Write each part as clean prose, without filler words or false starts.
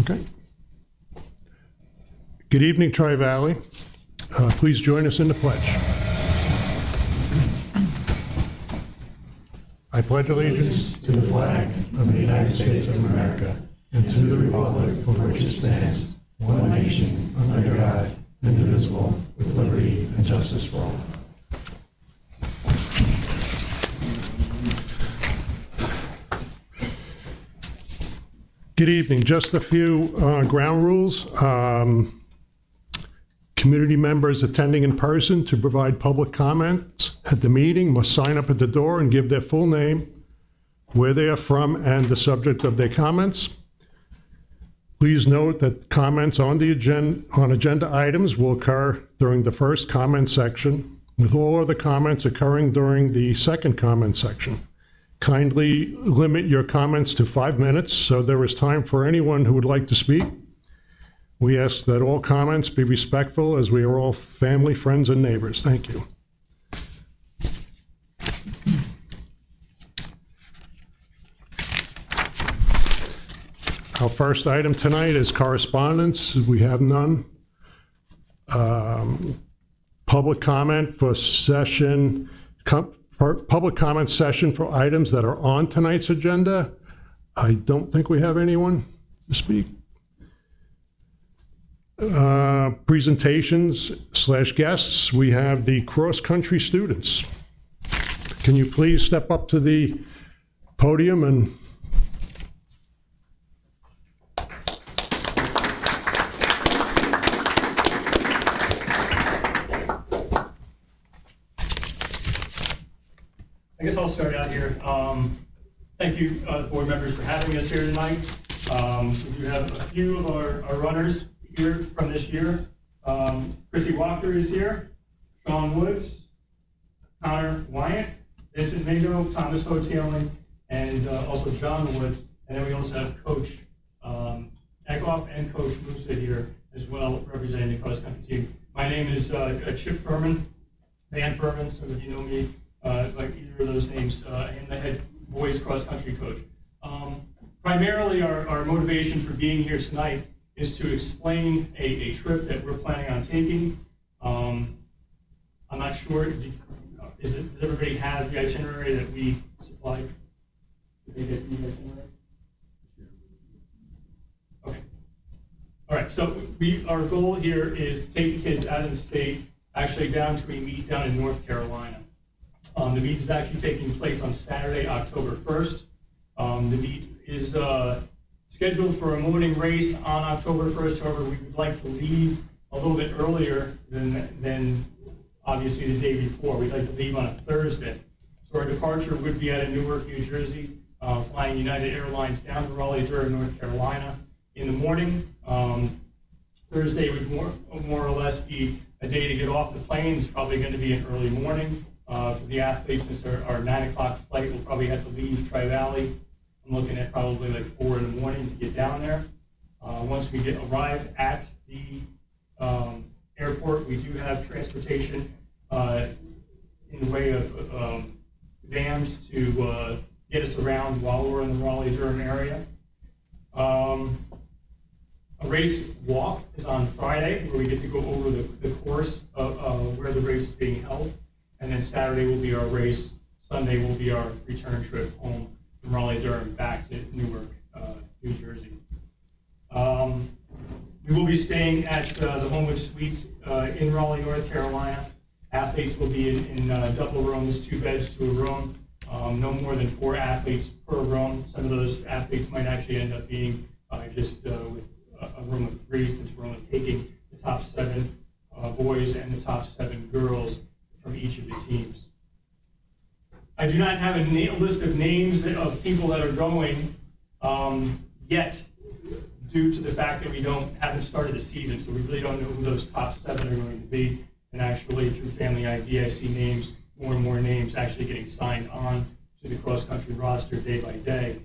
Okay. Good evening, Tri-Valley. Please join us in the pledge. I pledge allegiance to the flag of the United States of America and to the republic for which it stands, one nation, under God, indivisible, with liberty and justice for all. Good evening. Just a few ground rules. Community members attending in person to provide public comments at the meeting must sign up at the door and give their full name, where they are from, and the subject of their comments. Please note that comments on agenda items will occur during the first comment section, with all other comments occurring during the second comment section. Kindly limit your comments to 5 minutes so there is time for anyone who would like to speak. We ask that all comments be respectful, as we are all family, friends, and neighbors. Thank you. Our first item tonight is correspondence. We have none. Public comment for session, public comment session for items that are on tonight's agenda. I don't think we have anyone to speak. Presentations/guests, we have the cross-country students. Can you please step up to the podium and I guess I'll start out here. Thank you, board members, for having us here tonight. We do have a few of our runners here from this year. Chrissy Walker is here, Sean Woods, Connor Wyatt, Vincent Mingo, Thomas Hoteling, and also John Woods. And then we also have Coach Eckhoff and Coach Musa here as well, representing the cross-country team. My name is Chip Furman, Van Furman, some of you know me like either of those names. I am the head boys cross-country coach. Primarily, our motivation for being here tonight is to explain a trip that we're planning on taking. I'm not sure, does everybody have the itinerary that we supplied? Did they get the itinerary? Okay. All right, so our goal here is to take the kids out of the state, actually down to a meet down in North Carolina. The meet is actually taking place on Saturday, October 1st. The meet is scheduled for a morning race on October 1st. However, we would like to leave a little bit earlier than obviously the day before. We'd like to leave on a Thursday. So our departure would be out of Newark, New Jersey, flying United Airlines down to Raleigh-Durham, North Carolina in the morning. Thursday would more or less be a day to get off the plane. It's probably going to be an early morning. For the athletes, since our 9 o'clock flight, we'll probably have to leave Tri-Valley. I'm looking at probably like 4 in the morning to get down there. Once we arrive at the airport, we do have transportation in the way of vans to get us around while we're in the Raleigh-Durham area. A race walk is on Friday, where we get to go over the course of where the race is being held. And then Saturday will be our race. Sunday will be our return trip home from Raleigh-Durham back to Newark, New Jersey. We will be staying at the Homewood Suites in Raleigh, North Carolina. Athletes will be in double rooms, 2 beds to a room. No more than 4 athletes per room. Some of those athletes might actually end up being just with a room of 3, since we're only taking the top 7 boys and the top 7 girls from each of the teams. I do not have a list of names of people that are going yet, due to the fact that we haven't started the season, so we really don't know who those top 7 are going to be. And actually, through Family ID, I see names, more and more names actually getting signed on to the cross-country roster day by day.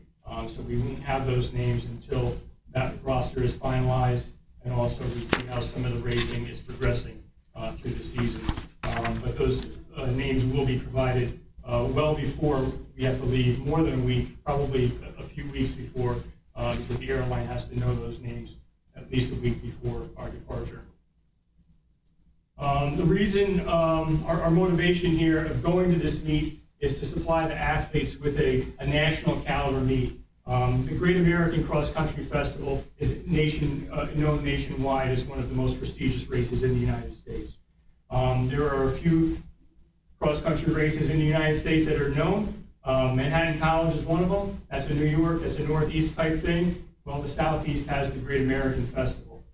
So we won't have those names until that roster is finalized, and also we see how some of the racing is progressing through the season. But those names will be provided well before we have to leave, more than a week, probably a few weeks before because the airline has to know those names at least a week before our departure. The reason, our motivation here of going to this meet is to supply the athletes with a national caliber meet. The Great American Cross Country Festival is known nationwide as one of the most prestigious races in the United States. There are a few cross-country races in the United States that are known. Manhattan College is one of them. That's in New York. That's a Northeast type thing. Well, the Southeast has the Great American Festival.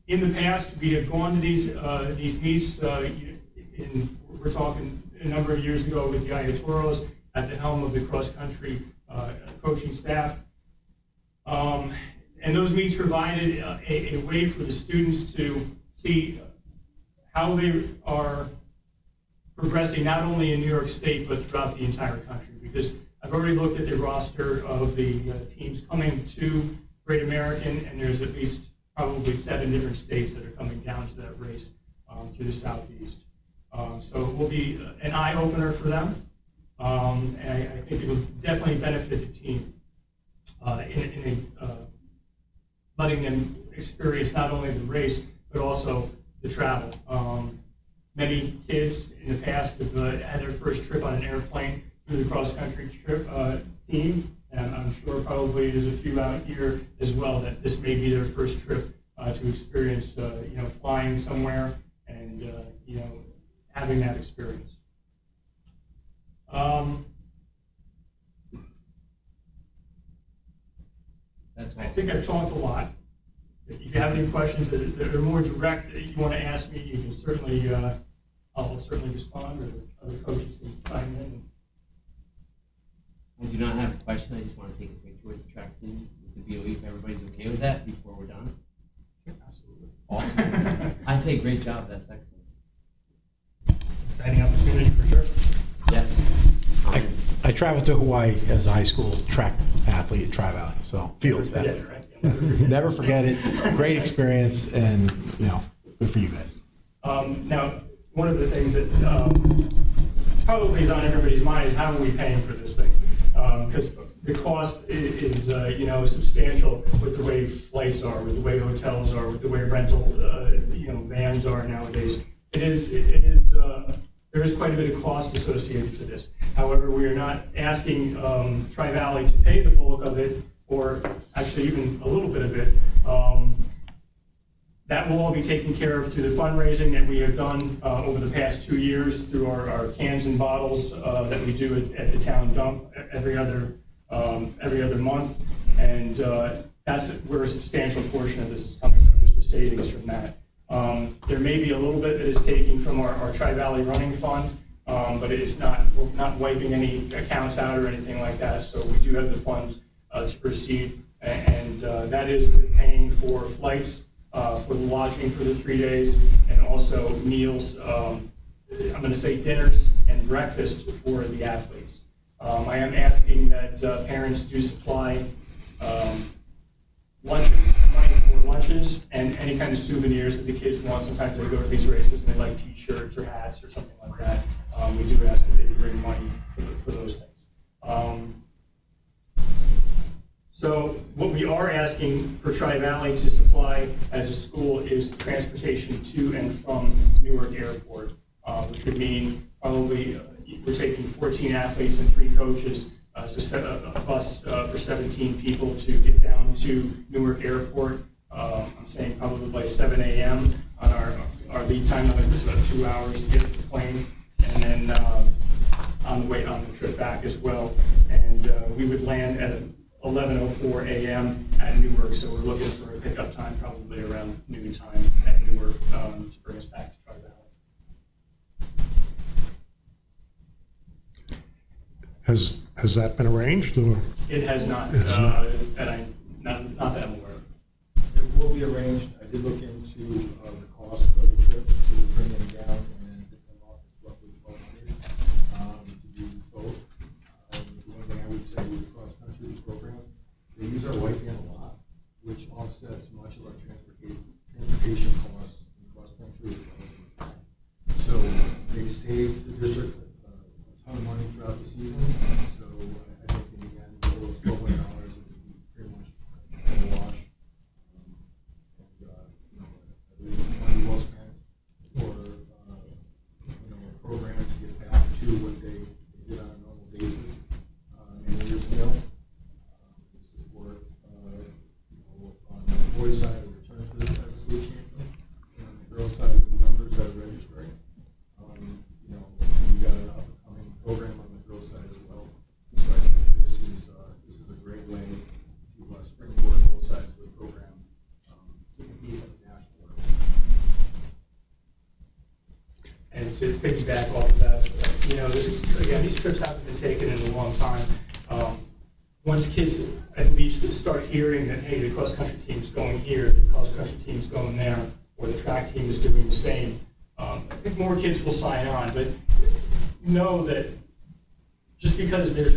In the past, we have gone to these meets. We're talking a number of years ago with the Evaluators at the helm of the cross-country coaching staff. And those meets provided a way for the students to see how they are progressing not only in New York State, but throughout the entire country. Because I've already looked at the roster of the teams coming to Great American, and there's at least probably 7 different states that are coming down to that race through the Southeast. So it will be an eye-opener for them, and I think it will definitely benefit the team in letting them experience not only the race, but also the travel. Many kids in the past have had their first trip on an airplane through the cross-country trip team, and I'm sure probably there's a few out here as well that this may be their first trip to experience, flying somewhere and having that experience. That's I think I've talked a lot. If you have any questions that are more direct that you want to ask me, you can certainly, I'll certainly respond, or other coaches can chime in. I do not have a question. I just want to take a picture with the track team, with the BOE, if everybody's okay with that before we're done. Absolutely. Awesome. I say great job. That's excellent. Exciting opportunity for sure. Yes. I traveled to Hawaii as a high school track athlete at Tri-Valley, so field Yeah, athlete. right. You'll never forget. Never forget it. Great experience, and good for you guys. Now, one of the things that probably is on everybody's mind is how are we paying for this thing? Because the cost is substantial with the way flights are, with the way hotels are, with the way rental vans are nowadays. There is quite a bit of cost associated to this. However, we are not asking Tri-Valley to pay the bulk of it, or actually even a little bit of it. That will all be taken care of through the fundraising that we have done over the past 2 years through our cans and bottles that we do at the town dump every other month. And that's where a substantial portion of this is coming from, just the savings from that. There may be a little bit that is taken from our Tri-Valley running fund, but we're not wiping any accounts out or anything like that. So we do have the funds to proceed, and that is paying for flights, for the lodging for the 3 days, and also meals, I'm going to say dinners and breakfast for the athletes. I am asking that parents do supply lunches, money for lunches, and any kind of souvenirs that the kids want. Sometimes they go to these races and they like t-shirts or hats or something like that. We do ask that they bring money for those things. So what we are asking for Tri-Valley to supply as a school is transportation to and from Newark Airport, which would mean probably we're taking 14 athletes and 3 coaches, so set a bus for 17 people to get down to Newark Airport. I'm saying probably by 7 a.m. on our lead time limit is about 2 hours to get to the plane, and then on the trip back as well. And we would land at 11:04 a.m. at Newark, so we're looking for a pickup time probably around noon time at Newark to bring us back to Tri-Valley. Has that been arranged, or? It has not, It has not. not that I'm aware of. It will be arranged. I did look into the cost of the trip to bring them down and then pick them up. It's roughly $1,200 to do both. The one thing I would say with the cross-country program, they use our white van a lot, which offsets much of our transportation costs in cross-country as well as in track. So they save the district a ton of money throughout the season. So I think in the end, it was $1,200 of to piggyback off of that, these trips haven't been taken in a long time. Once kids at least start hearing that, hey, the cross-country team's going here, the cross-country team's going there, or the track team is doing the same, I think more kids will sign on. But know that just because they're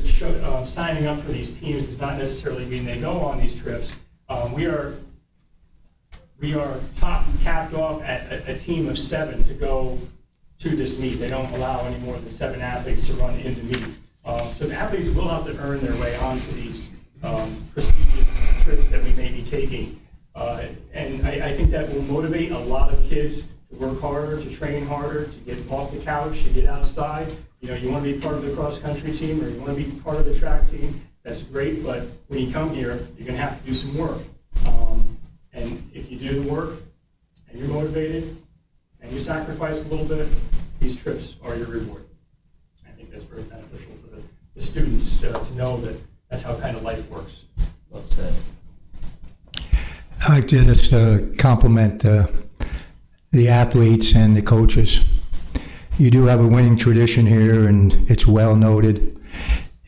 signing up for these teams does not necessarily mean they go on these trips. We are capped off at a team of 7 to go to this meet. They don't allow any more than 7 athletes to run in the meet. So the athletes will have to earn their way onto these prestigious trips that we may be taking. And I think that will motivate a lot of kids to work harder, to train harder, to get off the couch, to get outside. You want to be part of the cross-country team or you want to be part of the track team, that's great, but when you come here, you're going to have to do some work. And if you do the work and you're motivated and you sacrifice a little bit, these trips are your reward. I think that's very beneficial for the students to know that that's how kind of life works. Well said. I'd like to just compliment the athletes and the coaches. You do have a winning tradition here, and it's well noted.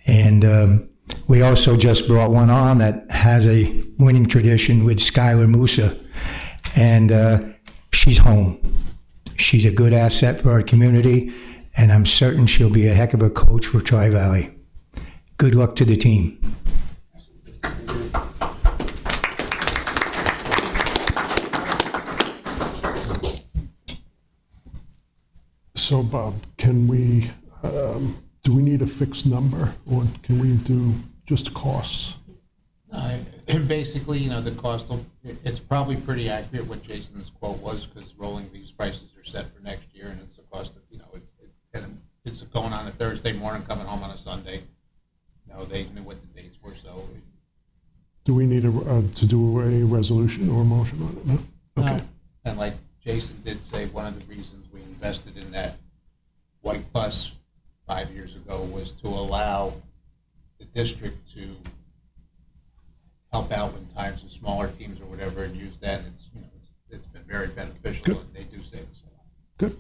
And we also just brought one on that has a winning tradition with Skylar Musa, and she's home. She's a good asset for our community, and I'm certain she'll be a heck of a coach for Tri-Valley. Good luck to the team. So Bob, can we, do we need a fixed number or can we do just costs? Basically, the cost will, it's probably pretty accurate what Jason's quote was, because rolling these prices are set for next year, and it's the cost of, it's going on a Thursday morning, coming home on a Sunday. They knew what the dates were, so. Do we need to do a resolution or a motion on it? No? Okay. And like Jason did say, one of the reasons we invested in that white bus 5 years ago was to allow the district to help out when times of smaller teams or whatever, and use that. And it's been very beneficial. Good. And they do save us a lot. Good.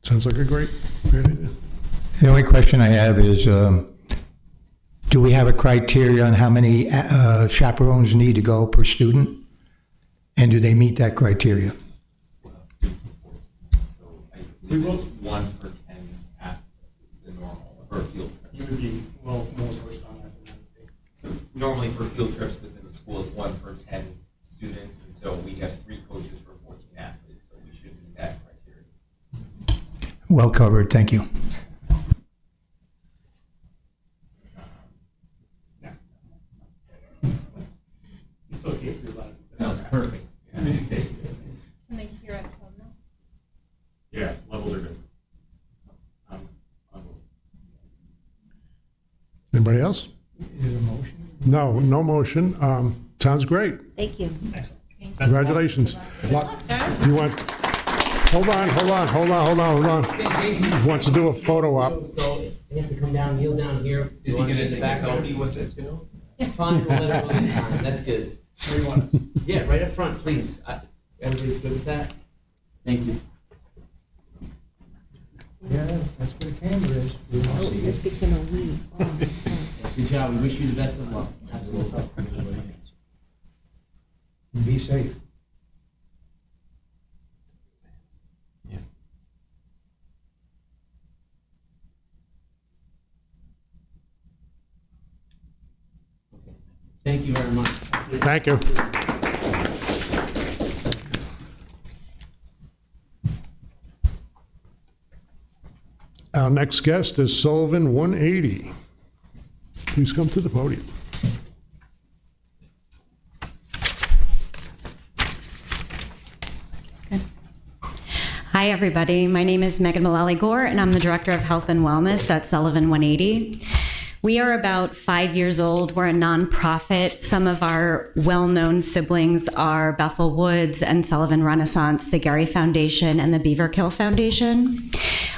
Sounds like a great idea. The only question I have is, do we have a criteria on how many chaperones need to go per student? And do they meet that criteria? So I believe it's 1 per 10 athletes is the normal for a field trip. You would be more versed on that than I think. So normally for field trips within the school is 1 per 10 students, and so we have 3 coaches for 14 athletes, so we should meet that criteria. Well covered, thank you. You still get through a lot of That was perfect. Can they hear at home now? Yeah, levels are good. Anybody else? Is there a motion? No, no motion. Sounds great. Thank you. Congratulations. You want, hold on. He wants to do a photo op. So they have to come down, kneel down here. Is he gonna take a selfie with it too? Fine, we'll let it release time. That's good. Where do you want us? Yeah, right up front, please. Everybody's good with that? Thank you. Yeah, that's where the camera is. We want to see This it. became a we. Good job. We wish you the best of luck. Absolutely. Be safe. Thank you very much. Thank you. Our next guest is Sullivan 180. Please come to the podium. Hi, everybody. My name is Megan Mullally Gore, and I'm the Director of Health and Wellness at Sullivan 180. We are about 5 years old. We're a nonprofit. Some of our well-known siblings are Bethel Woods and Sullivan Renaissance, the Gary Foundation, and the Beaverkill Foundation.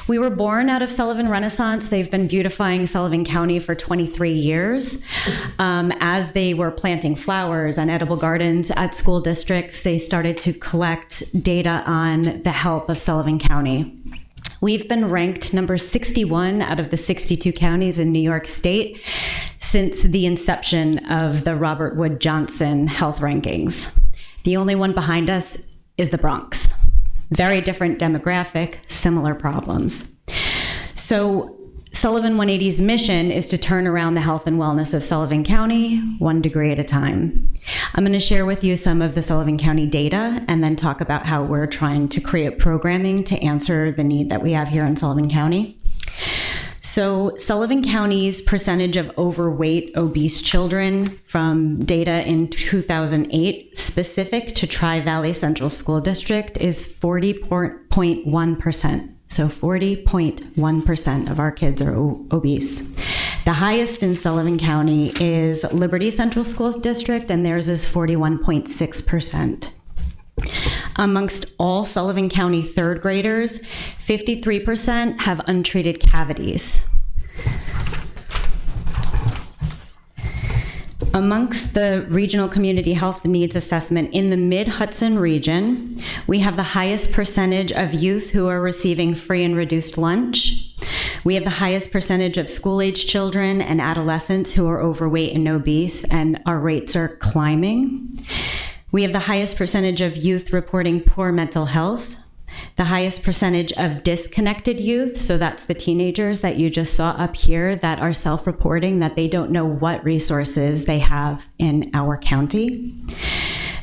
We were born out of Sullivan Renaissance. They've been beautifying Sullivan County for 23 years. As they were planting flowers and edible gardens at school districts, they started to collect data on the health of Sullivan County. We've been ranked number 61 out of the 62 counties in New York State since the inception of the Robert Wood Johnson health rankings. The only one behind us is the Bronx. Very different demographic, similar problems. So Sullivan 180's mission is to turn around the health and wellness of Sullivan County 1 degree at a time. I'm going to share with you some of the Sullivan County data and then talk about how we're trying to create programming to answer the need that we have here in Sullivan County. So Sullivan County's percentage of overweight, obese children from data in 2008 specific to Tri-Valley Central School District is 40.1%. So 40.1% of our kids are obese. The highest in Sullivan County is Liberty Central School District, and theirs is 41.6%. Amongst all Sullivan County third graders, 53% have untreated cavities. Amongst the regional community health needs assessment in the mid-Hudson region, we have the highest percentage of youth who are receiving free and reduced lunch. We have the highest percentage of school-age children and adolescents who are overweight and obese, and our rates are climbing. We have the highest percentage of youth reporting poor mental health, the highest percentage of disconnected youth, so that's the teenagers that you just saw up here that are self-reporting that they don't know what resources they have in our county.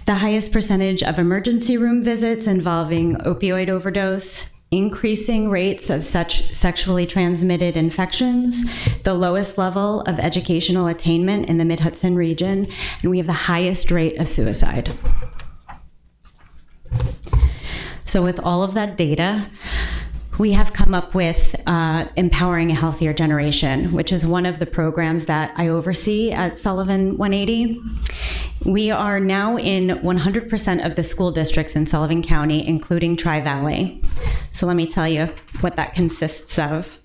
The highest percentage of emergency room visits involving opioid overdose, increasing rates of such sexually transmitted infections, the lowest level of educational attainment in the Mid-Hudson region, and we have the highest rate of suicide. So with all of that data, we have come up with Empowering a Healthier Generation, which is one of the programs that I oversee at Sullivan 180. We are now in 100% of the school districts in Sullivan County, including Tri-Valley. So let me tell you what that consists of.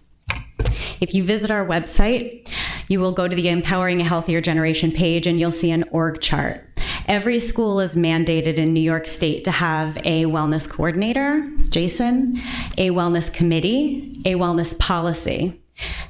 If you visit our website, you will go to the Empowering a Healthier Generation page and you'll see an org chart. Every school is mandated in New York State to have a wellness coordinator, Jason, a wellness committee, a wellness policy.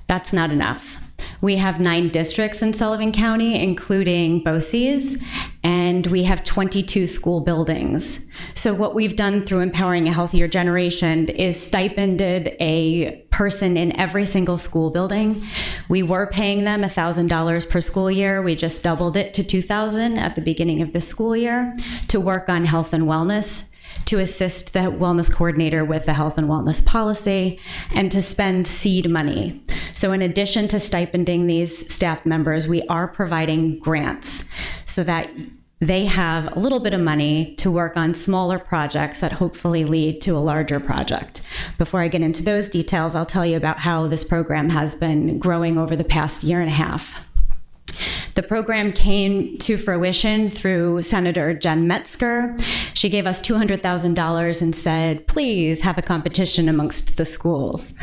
That's not enough. We have 9 districts in Sullivan County, including BOCES, and we have 22 school buildings. So what we've done through Empowering a Healthier Generation is stipended a person in every single school building. We were paying them $1,000 per school year. We just doubled it to $2,000 at the beginning of this school year to work on health and wellness, to assist the wellness coordinator with the health and wellness policy, and to spend seed money. So in addition to stipending these staff members, we are providing grants so that they have a little bit of money to work on smaller projects that hopefully lead to a larger project. Before I get into those details, I'll tell you about how this program has been growing over the past year and a half. The program came to fruition through Senator Jen Metzger. She gave us $200,000 and said, please have a competition amongst the schools.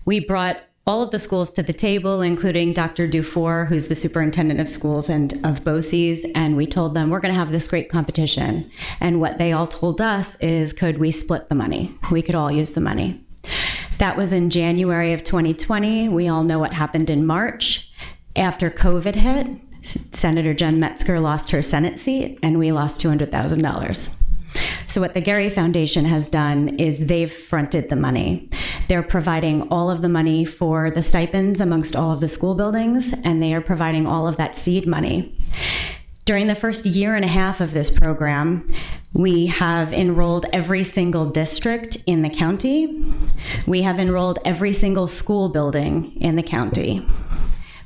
We brought all of the schools to the table, including Dr. Dufour, who's the superintendent of schools and of BOCES, and we told them we're going to have this great competition. And what they all told us is, could we split the money? We could all use the money. That was in January of 2020. We all know what happened in March. After COVID hit, Senator Jen Metzger lost her Senate seat, and we lost $200,000. So what the Gary Foundation has done is they've fronted the money. They're providing all of the money for the stipends amongst all of the school buildings, and they are providing all of that seed money. During the first year and a half of this program, we have enrolled every single district in the county. We have enrolled every single school building in the county.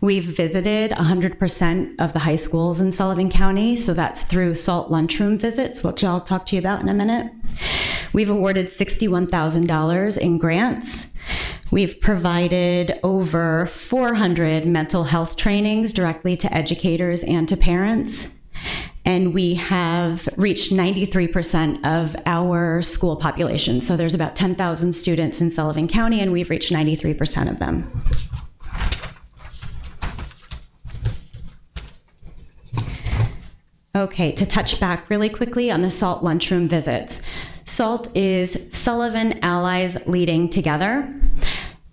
We've visited 100% of the high schools in Sullivan County, so that's through SALT lunchroom visits, which I'll talk to you about in a minute. We've awarded $61,000 in grants. We've provided over 400 mental health trainings directly to educators and to parents. And we have reached 93% of our school population. So there's about 10,000 students in Sullivan County, and we've reached 93% of them. Okay, to touch back really quickly on the SALT lunchroom visits. SALT is Sullivan Allies Leading Together.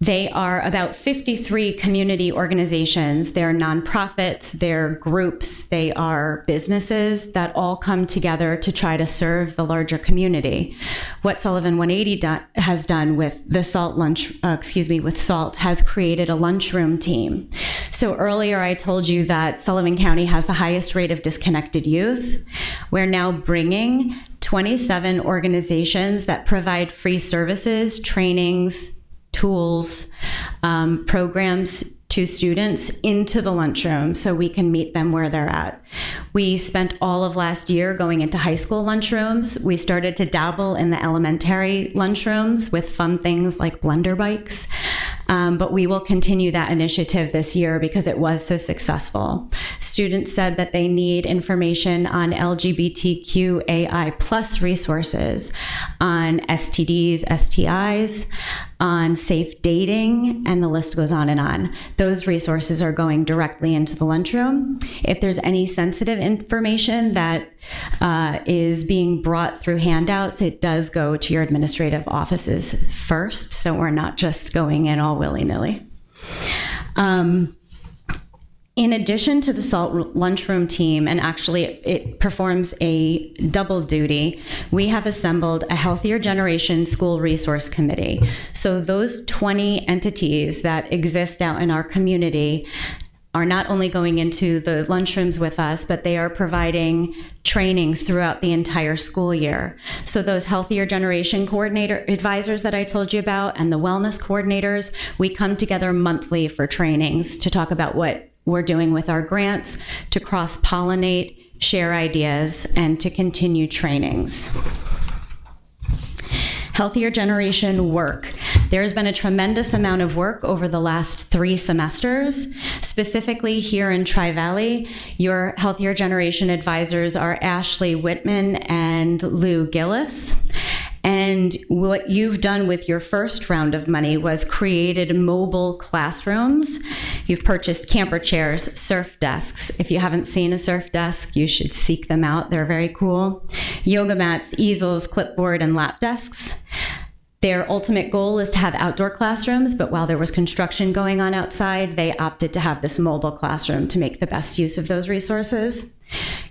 They are about 53 community organizations. They're nonprofits, they're groups, they are businesses that all come together to try to serve the larger community. What Sullivan 180 has done with the with SALT has created a lunchroom team. So earlier I told you that Sullivan County has the highest rate of disconnected youth. We're now bringing 27 organizations that provide free services, trainings, tools, programs to students into the lunchroom so we can meet them where they're at. We spent all of last year going into high school lunchrooms. We started to dabble in the elementary lunchrooms with fun things like blender bikes. But we will continue that initiative this year because it was so successful. Students said that they need information on LGBTQAI plus resources, on STDs, STIs, on safe dating, and the list goes on and on. Those resources are going directly into the lunchroom. If there's any sensitive information that is being brought through handouts, it does go to your administrative offices first, so we're not just going in all willy-nilly. In addition to the SALT lunchroom team, and actually it performs a double duty, we have assembled a Healthier Generation School Resource Committee. So those 20 entities that exist out in our community are not only going into the lunchrooms with us, but they are providing trainings throughout the entire school year. So those Healthier Generation Coordinator advisors that I told you about and the wellness coordinators, we come together monthly for trainings to talk about what we're doing with our grants, to cross-pollinate, share ideas, and to continue trainings. Healthier Generation work. There's been a tremendous amount of work over the last 3 semesters. Specifically here in Tri-Valley, your Healthier Generation advisors are Ashley Whitman and Lou Gillis. And what you've done with your first round of money was created mobile classrooms. You've purchased camper chairs, surf desks. If you haven't seen a surf desk, you should seek them out. They're very cool. Yoga mats, easels, clipboard, and lap desks. Their ultimate goal is to have outdoor classrooms, but while there was construction going on outside, they opted to have this mobile classroom to make the best use of those resources.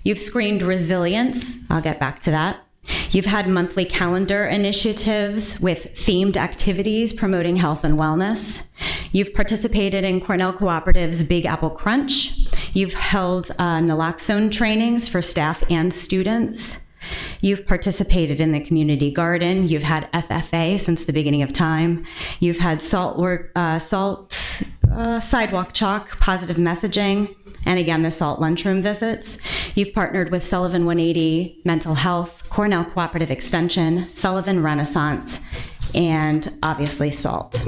You've screened resilience. I'll get back to that. You've had monthly calendar initiatives with themed activities promoting health and wellness. You've participated in Cornell Cooperative's Big Apple Crunch. You've held naloxone trainings for staff and students. You've participated in the community garden. You've had FFA since the beginning of time. You've had sidewalk chalk, positive messaging, and again, the SALT lunchroom visits. You've partnered with Sullivan 180 Mental Health, Cornell Cooperative Extension, Sullivan Renaissance, and obviously SALT.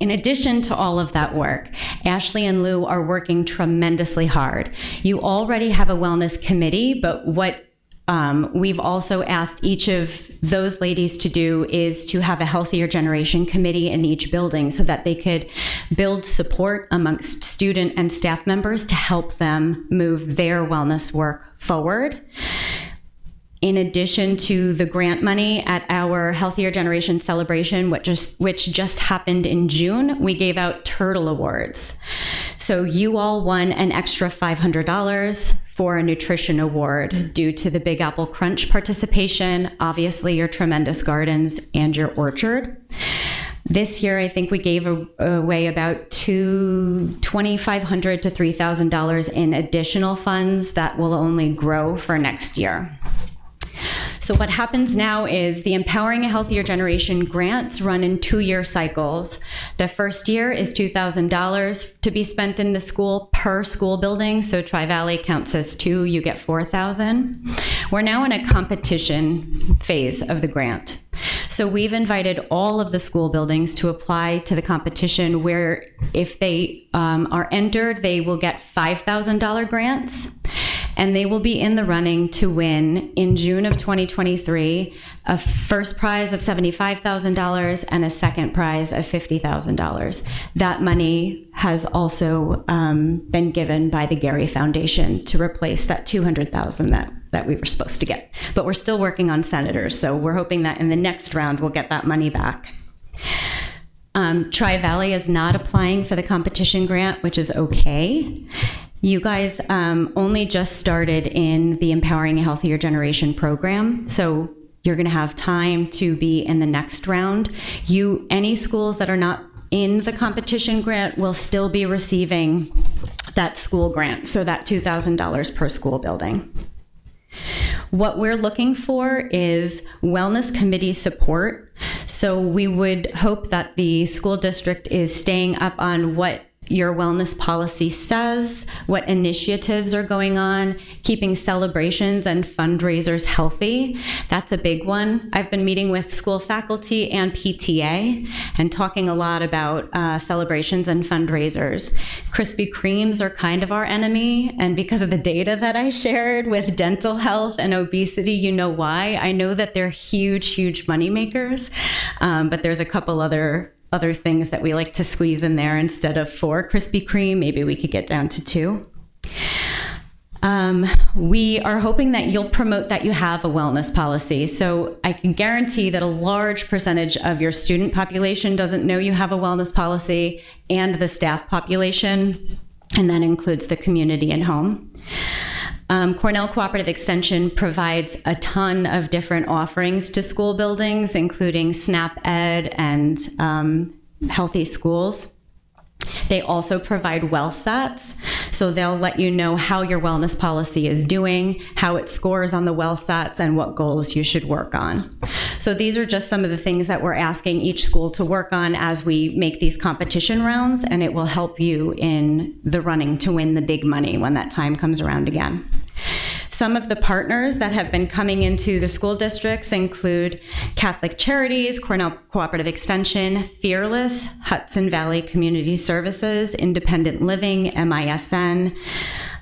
In addition to all of that work, Ashley and Lou are working tremendously hard. You already have a wellness committee, but what we've also asked each of those ladies to do is to have a Healthier Generation committee in each building so that they could build support amongst student and staff members to help them move their wellness work forward. In addition to the grant money at our Healthier Generation celebration, which just happened in June, we gave out Turtle Awards. So you all won an extra $500 for a nutrition award due to the Big Apple Crunch participation, obviously your tremendous gardens, and your orchard. This year, I think we gave away about $2,500 to $3,000 in additional funds that will only grow for next year. So what happens now is the Empowering a Healthier Generation grants run in 2-year cycles. The first year is $2,000 to be spent in the school per school building. So Tri-Valley counts as 2, you get $4,000. We're now in a competition phase of the grant. So we've invited all of the school buildings to apply to the competition where if they are entered, they will get $5,000 grants. and they will be in the running to win in June of 2023 a first prize of $75,000 and a second prize of $50,000. That money has also been given by the Gary Foundation to replace that $200,000 that we were supposed to get. But we're still working on senators, so we're hoping that in the next round we'll get that money back. Tri-Valley is not applying for the competition grant, which is okay. You guys only just started in the Empowering a Healthier Generation program, so you're gonna have time to be in the next round. Any schools that are not in the competition grant will still be receiving that school grant, so that $2,000 per school building. What we're looking for is wellness committee support. So we would hope that the school district is staying up on what your wellness policy says, what initiatives are going on, keeping celebrations and fundraisers healthy. That's a big one. I've been meeting with school faculty and PTA and talking a lot about celebrations and fundraisers. Krispy Kremes are kind of our enemy, and because of the data that I shared with dental health and obesity, you know why. I know that they're huge, huge money makers, but there's a couple other things that we like to squeeze in there. Instead of 4 Krispy Kreme, maybe we could get down to 2. We are hoping that you'll promote that you have a wellness policy. So I can guarantee that a large percentage of your student population doesn't know you have a wellness policy, and the staff population, and that includes the community and home. Cornell Cooperative Extension provides a ton of different offerings to school buildings, including SNAP Ed and Healthy Schools. They also provide WellSats, so they'll let you know how your wellness policy is doing, how it scores on the WellSats, and what goals you should work on. So these are just some of the things that we're asking each school to work on as we make these competition rounds, and it will help you in the running to win the big money when that time comes around again. Some of the partners that have been coming into the school districts include Catholic Charities, Cornell Cooperative Extension, Fearless, Hudson Valley Community Services, Independent Living, MISN,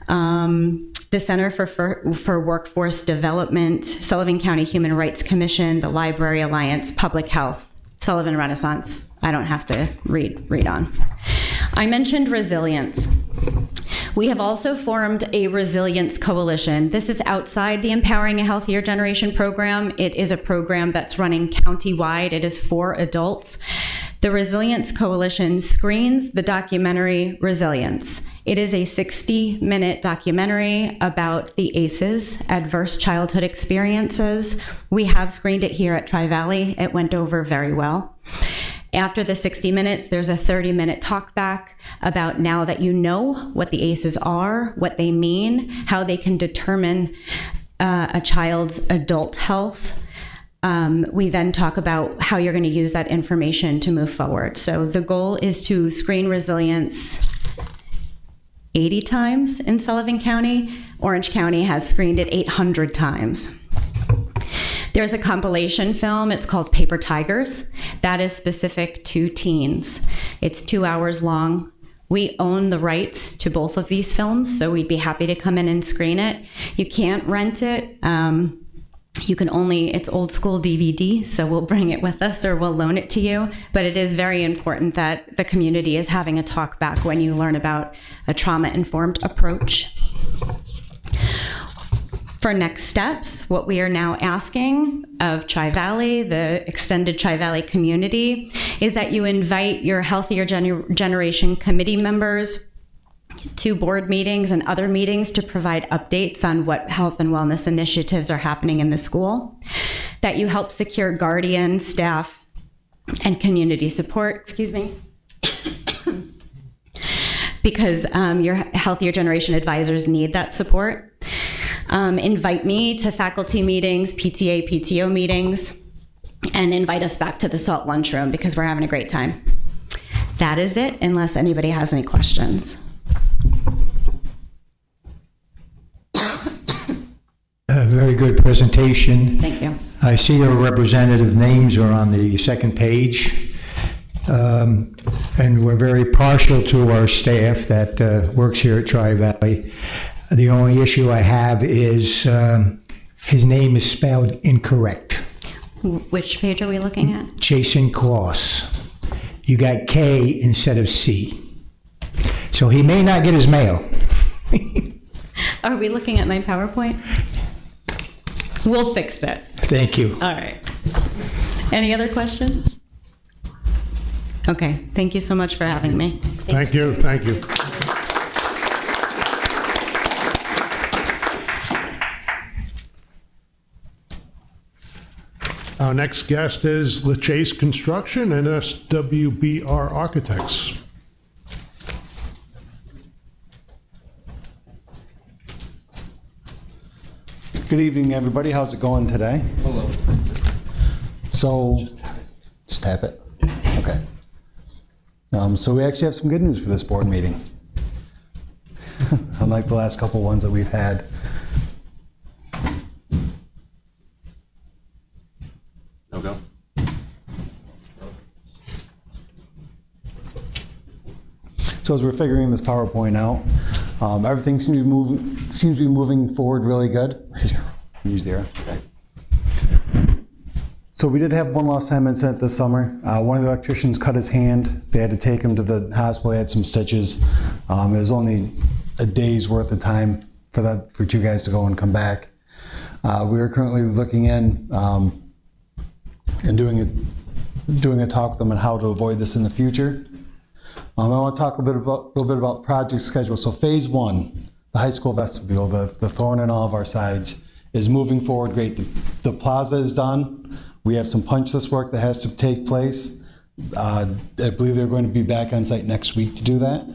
the Center for Workforce Development, Sullivan County Human Rights Commission, the Library Alliance, Public Health, Sullivan Renaissance. I don't have to read on. I mentioned resilience. We have also formed a resilience coalition. This is outside the Empowering a Healthier Generation program. It is a program that's running countywide. It is for adults. The Resilience Coalition screens the documentary Resilience. It is a 60-minute documentary about the ACEs, Adverse Childhood Experiences. We have screened it here at Tri-Valley. It went over very well. After the 60 minutes, there's a 30-minute talk back about, now that you know what the ACEs are, what they mean, how they can determine a child's adult health. We then talk about how you're going to use that information to move forward. So the goal is to screen Resilience 80 times in Sullivan County. Orange County has screened it 800 times. There's a compilation film, it's called Paper Tigers, that is specific to teens. It's 2 hours long. We own the rights to both of these films, so we'd be happy to come in and screen it. You can't rent it. You can only, it's old school DVD, so we'll bring it with us or we'll loan it to you. But it is very important that the community is having a talk back when you learn about a trauma-informed approach. For next steps, what we are now asking of Tri-Valley, the extended Tri-Valley community, is that you invite your Healthier Generation committee members to board meetings and other meetings to provide updates on what health and wellness initiatives are happening in the school, that you help secure guardian, staff, and community support, because your Healthier Generation advisors need that support. Invite me to faculty meetings, PTA, PTO meetings, and invite us back to the SALT lunchroom because we're having a great time. That is it, unless anybody has any questions. A very good presentation. Thank you. I see your representative names are on the second page. And we're very partial to our staff that works here at Tri-Valley. The only issue I have is his name is spelled incorrect. Which page are we looking at? Jason Kloss. You got K instead of C. So he may not get his mail. Are we looking at my PowerPoint? We'll fix that. Thank you. All right. Any other questions? Okay, thank you so much for having me. Thank you, thank you. Our next guest is LaChase Construction and SWBR Architects. Good evening, everybody. How's it going today? Hello. So, just tap it. Okay. So we actually have some good news for this board meeting. Unlike the last couple ones that we've had. No go. So as we're figuring this PowerPoint out, everything seems to be moving forward really good. Use the arrow. Okay. So we did have one lost time incident this summer. One of the electricians cut his hand. They had to take him to the hospital. He had some stitches. It was only a day's worth of time for you guys to go and come back. We are currently looking in and doing a talk with them on how to avoid this in the future. I want to talk a little bit about project schedule. So phase 1, the high school vestibule, the thorn in all of our sides, is moving forward great. The plaza is done. We have some punch list work that has to take place. I believe they're going to be back on site next week to do that.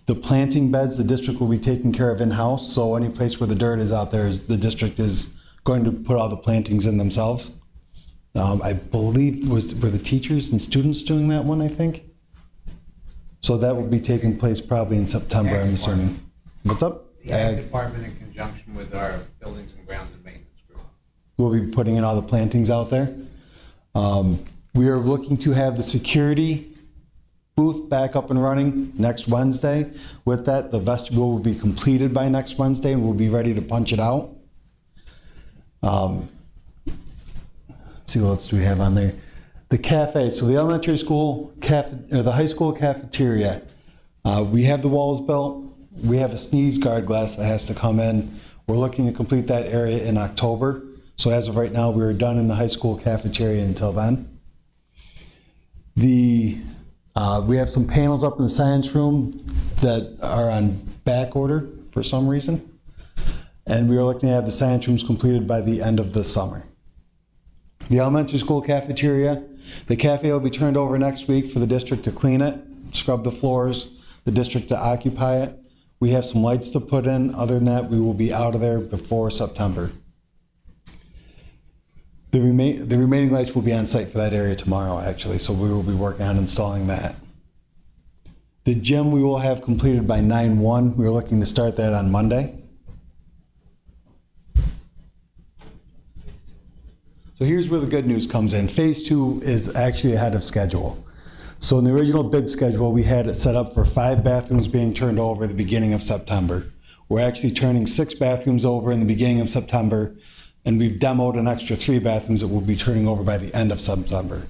The planting beds, the district will be taking care of in-house. So any place where the dirt is out there, the district is going to put all the plantings in themselves. I believe were the teachers and students doing that one, I think? So that will be taking place probably in September, I'm assuming. What's up? The Ag Department in conjunction with our Buildings and Grounds and Maintenance Group. We'll be putting in all the plantings out there. We are looking to have the security booth back up and running next Wednesday. With that, the vestibule will be completed by next Wednesday and we'll be ready to punch it out. Let's see what else do we have on there. The cafe, so the elementary school, the high school cafeteria, we have the walls built. We have a sneeze guard glass that has to come in. We're looking to complete that area in October. So as of right now, we're done in the high school cafeteria until then. We have some panels up in the science room that are on back order for some reason. And we are looking to have the science rooms completed by the end of the summer. The elementary school cafeteria, the cafe will be turned over next week for the district to clean it, scrub the floors, the district to occupy it. We have some lights to put in. Other than that, we will be out of there before September. The remaining lights will be on site for that area tomorrow, actually, so we will be working on installing that. The gym we will have completed by 9/1. We're looking to start that on Monday. So here's where the good news comes in. Phase 2 is actually ahead of schedule. So in the original bid schedule, we had it set up for 5 bathrooms being turned over at the beginning of September. We're actually turning 6 bathrooms over in the beginning of September, and we've demoed an extra 3 bathrooms that we'll be turning over by the end of September.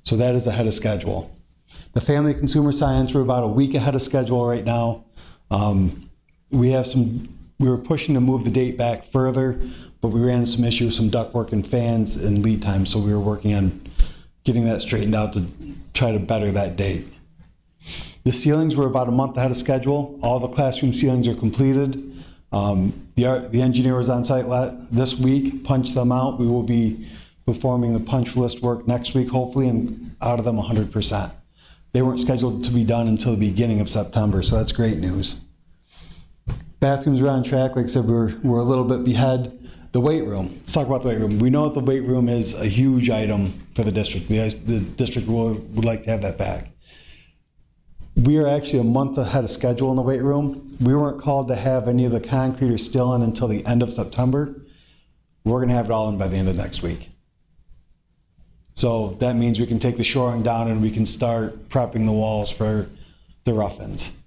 So that is ahead of schedule. The family consumer science, we're about a week ahead of schedule right now. We were pushing to move the date back further, but we ran into some issues, some ductwork and fans and lead time, so we were working on getting that straightened out to try to better that date. The ceilings were about a month ahead of schedule. All the classroom ceilings are completed. The engineer was on site this week, punched them out. We will be performing the punch list work next week, hopefully, and out of them 100%. They weren't scheduled to be done until the beginning of September, so that's great news. Bathrooms are on track. Like I said, we're a little bit behind. The weight room. Let's talk about the weight room. We know that the weight room is a huge item for the district. The district would like to have that back. We are actually a month ahead of schedule in the weight room. We weren't called to have any of the concrete or steel in until the end of September. We're going to have it all in by the end of next week. So that means we can take the shoring down and we can start prepping the walls for the rough-ins.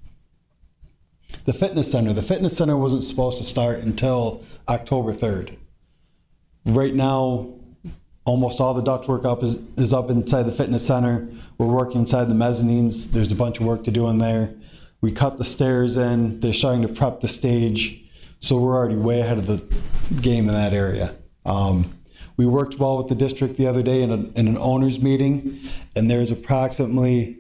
The fitness center wasn't supposed to start until October 3rd. Right now, almost all the ductwork is up inside the fitness center. We're working inside the mezzanines. There's a bunch of work to do in there. We cut the stairs in. They're starting to prep the stage. So we're already way ahead of the game in that area. We worked well with the district the other day in an owner's meeting, and there's approximately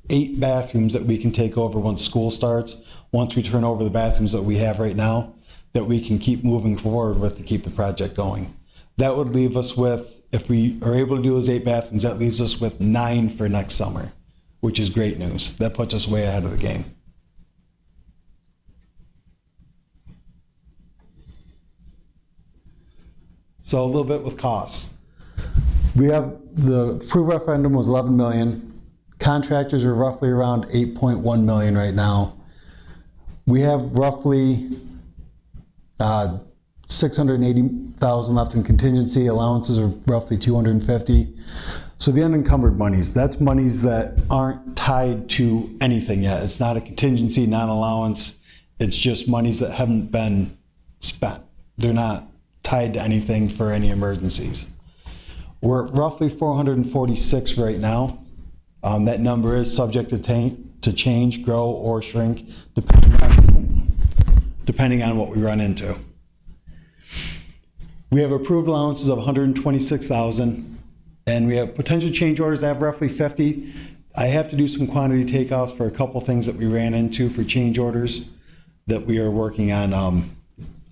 8 bathrooms that we can take over once school starts, once we turn over the bathrooms that we have right now, that we can keep moving forward with to keep the project going. That would leave us with, if we are able to do those 8 bathrooms, that leaves us with 9 for next summer, which is great news. That puts us way ahead of the game. So a little bit with costs. We have, the approved referendum was 11 million. Contractors are roughly around 8.1 million right now. We have roughly 680,000 left in contingency. Allowances are roughly 250. So the unencumbered monies, that's monies that aren't tied to anything yet. It's not a contingency, not an allowance. It's just monies that haven't been spent. They're not tied to anything for any emergencies. We're at roughly 446 right now. That number is subject to change, grow, or shrink, depending on what we run into. We have approved allowances of 126,000, and we have potential change orders. I have roughly 50. I have to do some quantity takeoffs for a couple things that we ran into for change orders that we are working on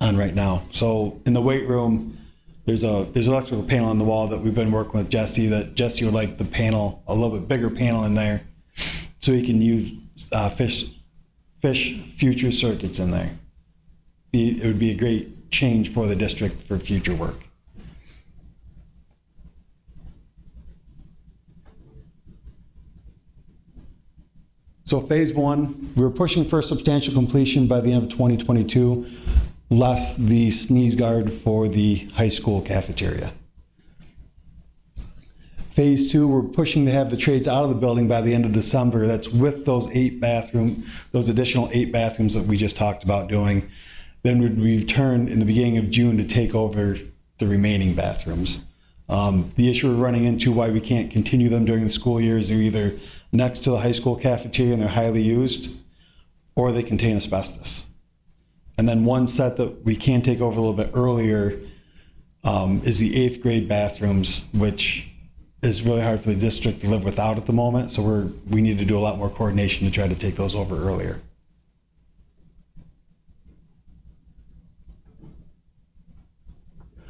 right now. So in the weight room, there's an electrical panel on the wall that we've been working with Jesse, that Jesse would like the panel, a little bit bigger panel in there, so he can use fish future circuits in there. It would be a great change for the district for future work. So phase 1, we were pushing for substantial completion by the end of 2022. Less the sneeze guard for the high school cafeteria. Phase 2, we're pushing to have the trades out of the building by the end of December. That's with those those additional 8 bathrooms that we just talked about doing. Then we'd return in the beginning of June to take over the remaining bathrooms. The issue we're running into why we can't continue them during the school year is they're either next to the high school cafeteria and they're highly used, or they contain asbestos. And then one set that we can take over a little bit earlier is the 8th grade bathrooms, which is really hard for the district to live without at the moment. So we need to do a lot more coordination to try to take those over earlier.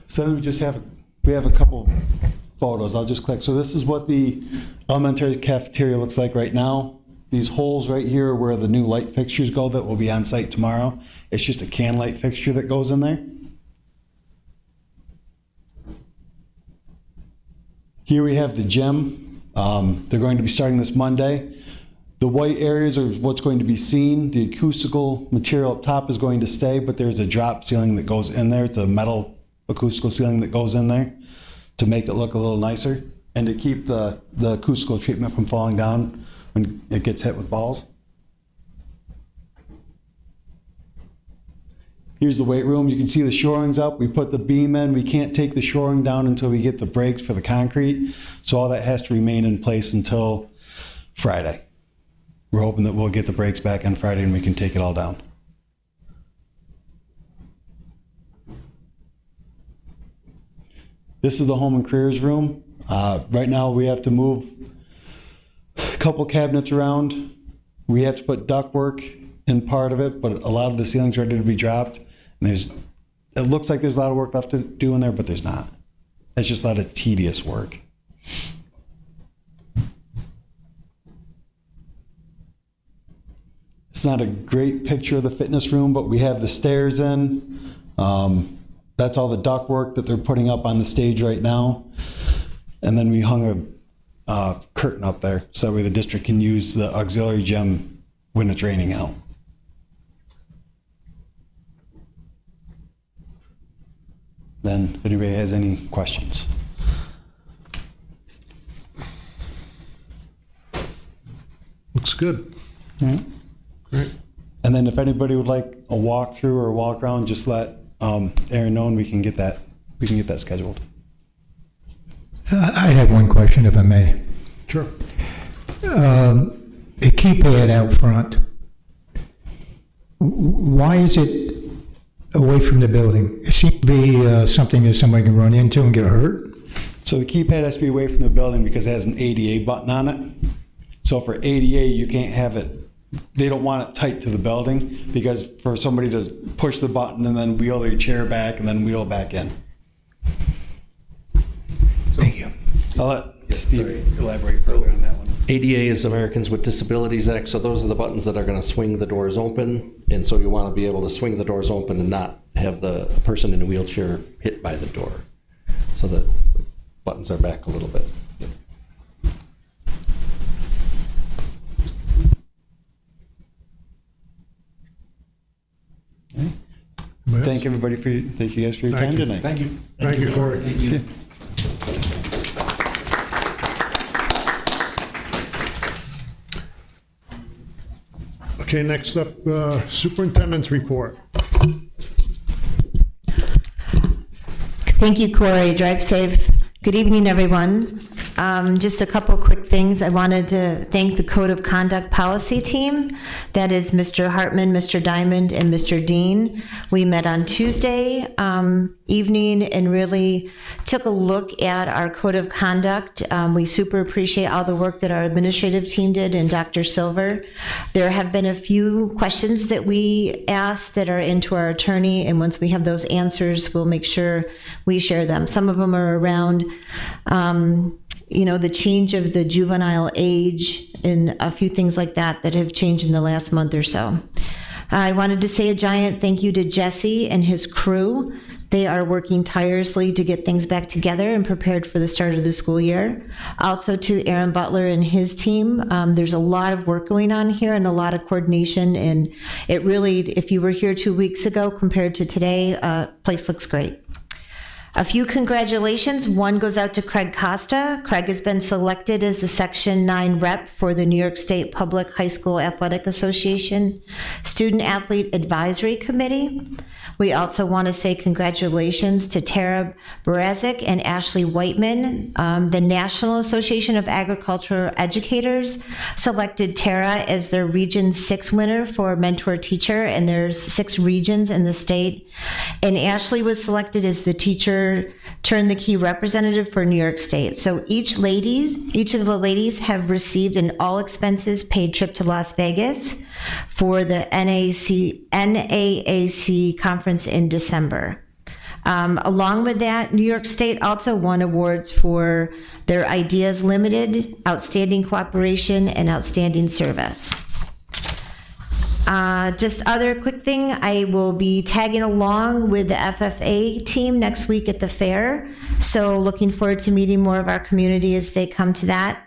So then we have a couple photos. I'll just click. So this is what the elementary cafeteria looks like right now. These holes right here are where the new light fixtures go that will be on site tomorrow. It's just a can light fixture that goes in there. Here we have the gym. They're going to be starting this Monday. The white areas are what's going to be seen. The acoustical material up top is going to stay, but there's a drop ceiling that goes in there. It's a metal acoustical ceiling that goes in there to make it look a little nicer and to keep the acoustical treatment from falling down when it gets hit with balls. Here's the weight room. You can see the shoring's up. We put the beam in. We can't take the shoring down until we get the breaks for the concrete. So all that has to remain in place until Friday. We're hoping that we'll get the breaks back on Friday and we can take it all down. This is the home and careers room. Right now we have to move a couple cabinets around. We have to put ductwork in part of it, but a lot of the ceiling's ready to be dropped. And it looks like there's a lot of work left to do in there, but there's not. It's just a lot of tedious work. It's not a great picture of the fitness room, but we have the stairs in. That's all the ductwork that they're putting up on the stage right now. And then we hung a curtain up there so that way the district can use the auxiliary gym when it's raining out. Then if anybody has any questions. Looks good. All right. Great. And And then if anybody would like a walkthrough or a walk around, just let Aaron know and we can get that scheduled. I have one question, if I may. Sure. A keypad out front, why is it away from the building? It seems to be something that somebody can run into and get hurt. So the keypad has to be away from the building because it has an ADA button on it. So for ADA, you can't have it, they don't want it tight to the building because for somebody to push the button and then wheel their chair back and then wheel back in. Thank you. I'll let Steve elaborate further on that one. ADA is Americans with Disabilities Act, so those are the buttons that are going to swing the doors open, and so you want to be able to swing the doors open and not have the person in a wheelchair hit by the door. So the buttons are back a little bit. Thank everybody thank you guys for your Thank time you. tonight. Thank you. Thank you, Corey. Thank you. Okay, next up, superintendent's report. Thank you, Corey. Drive safe. Good evening, everyone. Just a couple quick things. I wanted to thank the Code of Conduct Policy team. That is Mr. Hartman, Mr. Diamond, and Mr. Dean. We met on Tuesday evening and really took a look at our Code of Conduct. We super appreciate all the work that our administrative team did and Dr. Silver. There have been a few questions that we asked that are into our attorney, and once we have those answers, we'll make sure we share them. Some of them are around the change of the juvenile age and a few things like that that have changed in the last month or so. I wanted to say a giant thank you to Jesse and his crew. They are working tirelessly to get things back together and prepared for the start of the school year. Also to Aaron Butler and his team. There's a lot of work going on here and a lot of coordination, and it really, if you were here 2 weeks ago compared to today, place looks great. A few congratulations. One goes out to Craig Costa. Craig has been selected as the Section 9 rep for the New York State Public High School Athletic Association Student Athlete Advisory Committee. We also want to say congratulations to Tara Barazic and Ashley Whiteman. The National Association of Agricultural Educators selected Tara as their Region 6 winner for Mentor Teacher, and there's 6 regions in the state. And Ashley was selected as the Teacher Turn the Key representative for New York State. So each of the ladies have received an all expenses paid trip to Las Vegas for the NAAC conference in December. Along with that, New York State also won awards for their Ideas Limited, Outstanding Cooperation, and Outstanding Service. Just other quick thing, I will be tagging along with the FFA team next week at the fair. So looking forward to meeting more of our community as they come to that.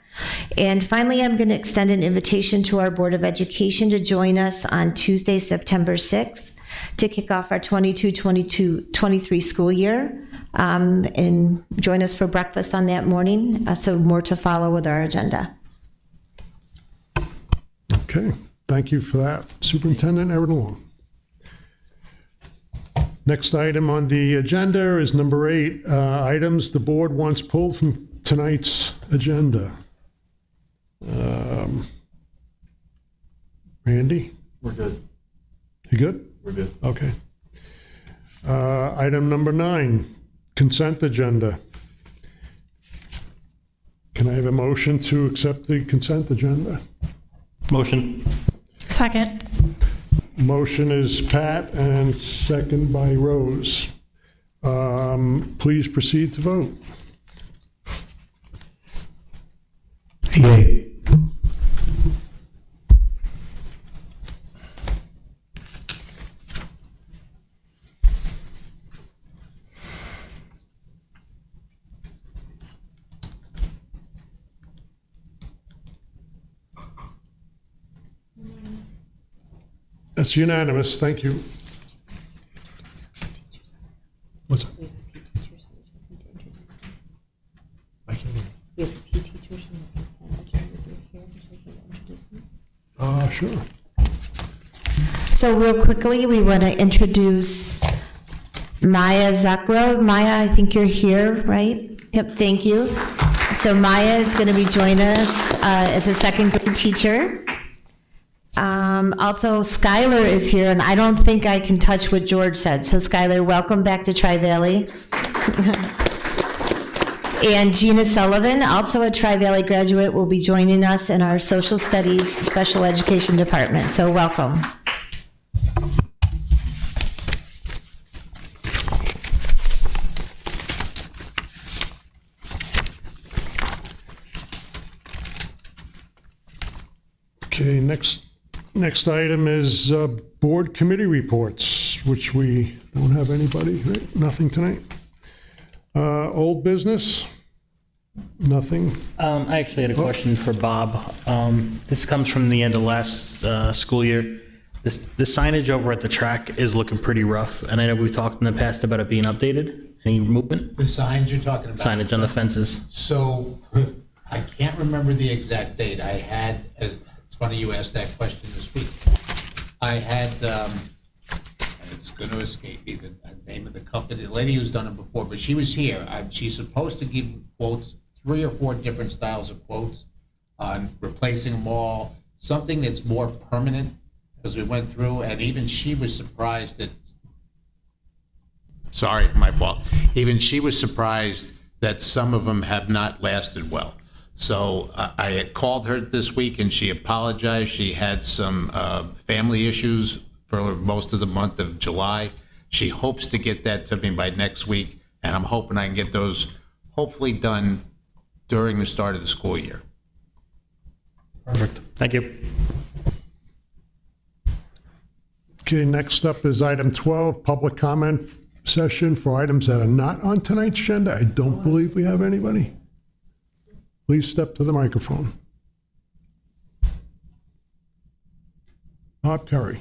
And finally, I'm going to extend an invitation to our Board of Education to join us on Tuesday, September 6th to kick off our 22-23 school year, and join us for breakfast on that morning. So more to follow with our agenda. Okay, thank you for that, Superintendent Everett Long. Next item on the agenda is number 8, items the board wants pulled from tonight's agenda. Randy? We're good. You good? We're good. Okay. Item number 9, consent agenda. Can I have a motion to accept the consent agenda? Motion. Second. Motion is Pat and second by Rose. Please proceed to vote. Yay. That's unanimous, thank you. What's that? I can't hear. We have a few teachers from the consent agenda that are here, which we can introduce them. Sure. So real quickly, we want to introduce Maya Zakro. Maya, I think you're here, right? Yep, thank you. So Maya is going to be joining us as a second grade teacher. Also, Skylar is here, and I don't think I can touch what George said. So Skylar, welcome back to Tri-Valley. And Gina Sullivan, also a Tri-Valley graduate, will be joining us in our social studies special education department. So welcome. Okay, next item is board committee reports, which we don't have anybody, right? Nothing tonight. Old business? Nothing. I actually had a question for Bob. This comes from the end of last school year. The signage over at the track is looking pretty rough, and I know we've talked in the past about it being updated. Any movement? The signs you're talking about? Signage on the fences. So, I can't remember the exact date. I had, it's funny you asked that question this week. I had, and it's going to escape me, the name of the company, the lady who's done it before, but she was here. She's supposed to give quotes, 3 or 4 different styles of quotes on replacing them all, something that's more permanent, because we went through, and even she was surprised that, sorry, my fault, even she was surprised that some of them have not lasted well. So I had called her this week and she apologized. She had some family issues for most of the month of July. She hopes to get that to me by next week, and I'm hoping I can get those hopefully done during the start of the school year. Perfect. Thank you. Okay, next up is item 12, public comment session for items that are not on tonight's agenda. I don't believe we have anybody. Please step to the microphone. Bob Curry.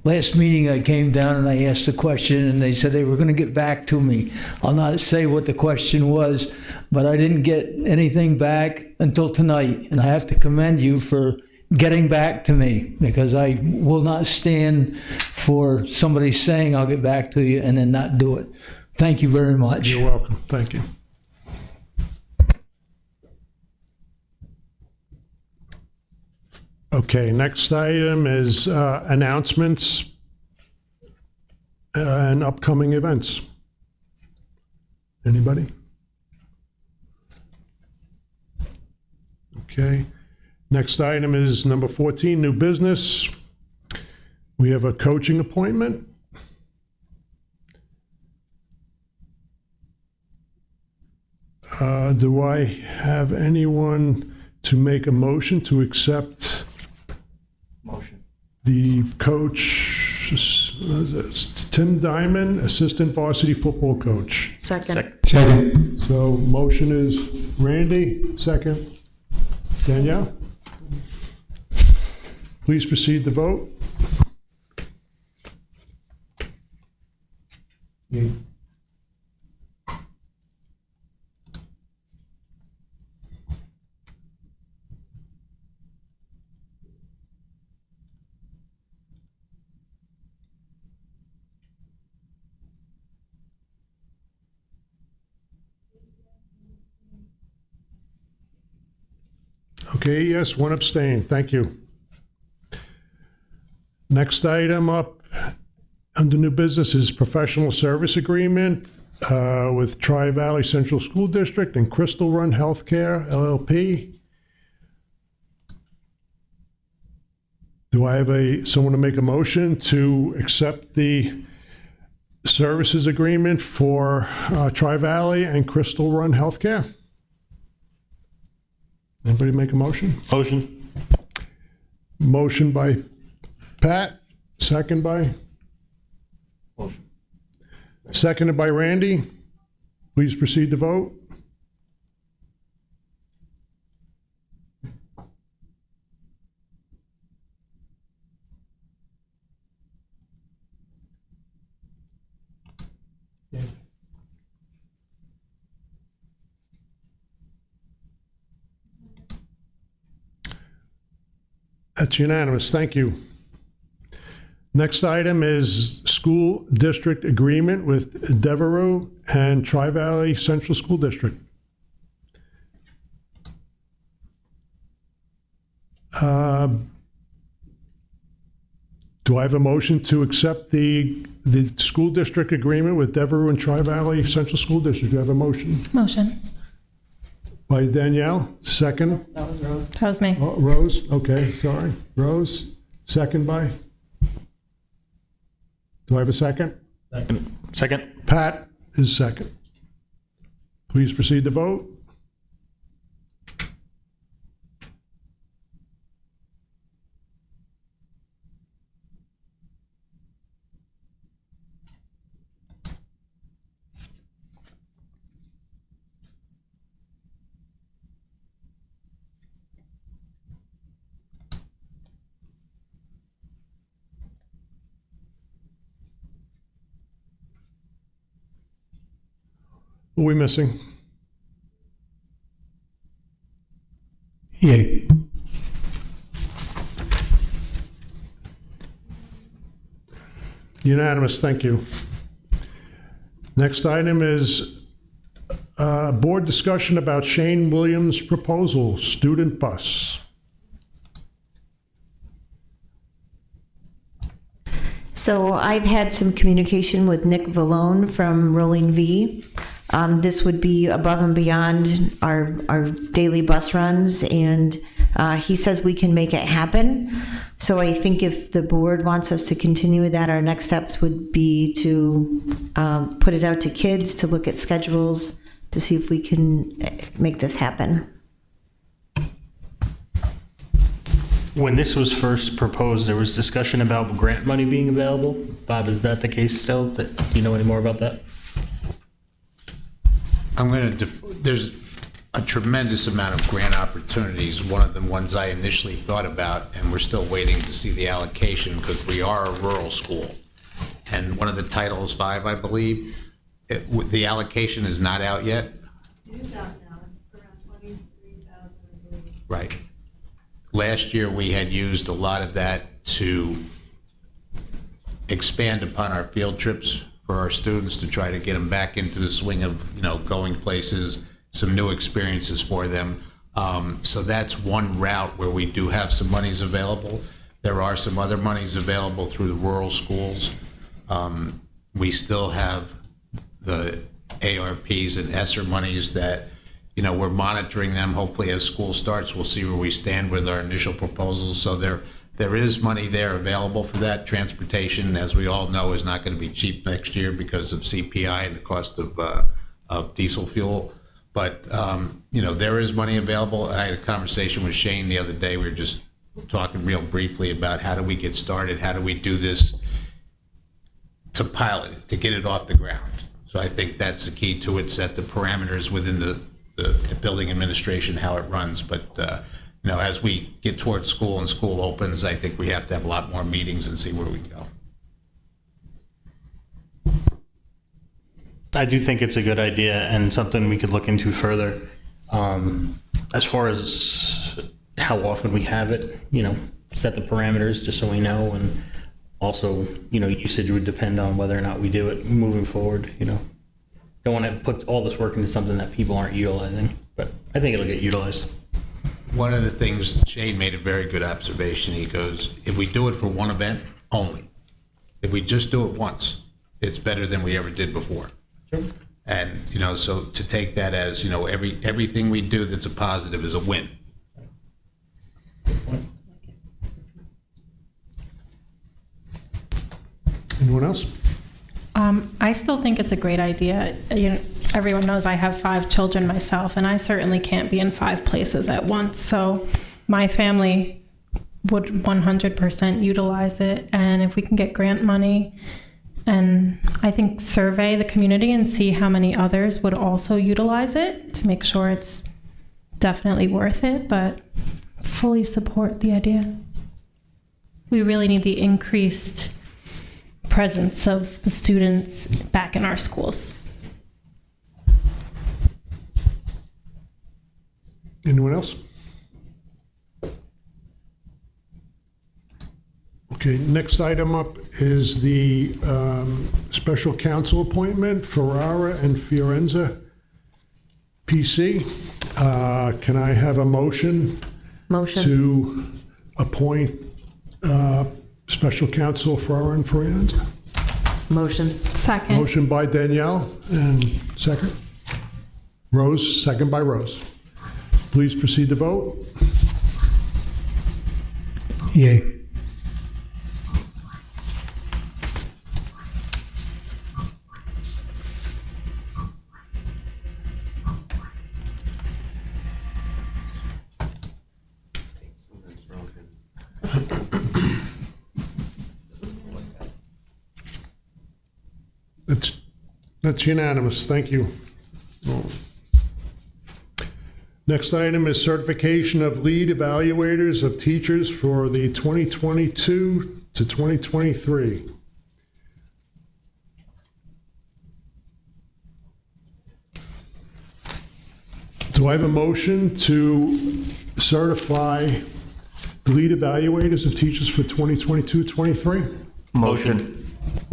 Last meeting, I came down and I asked a question, and they said they were going to get back to me. I'll not say what the question was, but I didn't get anything back until tonight, and I have to commend you for getting back to me, because I will not stand for somebody saying I'll get back to you and then not do it. Thank you very much. You're welcome. Thank you. Okay, next item is announcements and upcoming events. Anybody? Okay. Next item is number 14, new business. We have a coaching appointment. Do I have anyone to make a motion to accept the coach, Tim Diamond, assistant varsity football coach? Second. Second. So motion is Randy, second. Danielle? Please proceed to vote. Okay, yes, 1 abstain. Thank you. Next item up under new business is professional service agreement with Tri-Valley Central School District and Crystal Run Healthcare, LLP. Do I have someone to make a motion to accept the services agreement for Tri-Valley and Crystal Run Healthcare? Anybody make a motion? Motion. Motion by Pat, second by? Motion. Seconded by Randy. Please proceed to vote. That's unanimous. Thank you. Next item is school district agreement with Devereux and Tri-Valley Central School District. Do I have a motion to accept the school district agreement with Devereux and Tri-Valley Central School District? Do I have a motion? Motion. By Danielle, second. That was Rose. That was me. Oh, Rose, okay, sorry. Rose, second by? Do I have a second? Second. Pat is second. Please proceed to vote. What are we missing? Yay. Unanimous, thank you. Next item is board discussion about Shane Williams' proposal, student bus. So I've had some communication with Nick Vallone from Rolling V. This would be above and beyond our daily bus runs, and he says we can make it happen. So I think if the board wants us to continue with that, our next steps would be to put it out to kids, to look at schedules, to see if we can make this happen. When this was first proposed, there was discussion about grant money being available. Bob, is that the case still? Do you know any more about that? There's a tremendous amount of grant opportunities. One of the ones I initially thought about, and we're still waiting to see the allocation because we are a rural school. And one of the titles 5, I believe, the allocation is not out yet. It is out now. It's around 23,000, I believe. Right. Last year, we had used a lot of that to expand upon our field trips for our students to try to get them back into the swing of, going places, some new experiences for them. So that's one route where we do have some monies available. There are some other monies available through the rural schools. We still have the ARPs and ESSER monies that, we're monitoring them. Hopefully as school starts, we'll see where we stand with our initial proposals. So there is money there available for that. Transportation, as we all know, is not going to be cheap next year because of CPI and the cost of diesel fuel. But, there is money available. I had a conversation with Shane the other day. We were just talking real briefly about how do we get started? How do we do this to pilot it, to get it off the ground? So I think that's the key to it, set the parameters within the building administration, how it runs. But, as we get towards school and school opens, I think we have to have a lot more meetings and see where we go. I do think it's a good idea and something we could look into further. As far as how often we have it, set the parameters just so we know, and also, usage would depend on whether or not we do it moving forward. Don't want to put all this work into something that people aren't utilizing, but I think it'll get utilized. One of the things, Shane made a very good observation. He goes, if we do it for one event only, if we just do it once, it's better than we ever did before. Sure. And, so to take that as, everything we do that's a positive is a win. Anyone else? I still think it's a great idea. Everyone knows I have 5 children myself, and I certainly can't be in 5 places at once. So my family would 100% utilize it. And if we can get grant money, and I think survey the community and see how many others would also utilize it to make sure it's definitely worth it, but fully support the idea. We really need the increased presence of the students back in our schools. Anyone else? Okay, next item up is the special counsel appointment, Ferrara and Fiorenza, PC. Can I have a motion Motion. to appoint special counsel Ferrara and Fiorenza? Motion. Second. Motion by Danielle, and second? Rose, second by Rose. Please proceed to vote. Yay. That's unanimous, thank you. Next item is certification of lead evaluators of teachers for the 2022 to 2023. Do I have a motion to certify the lead evaluators of teachers for 2022-23? Motion.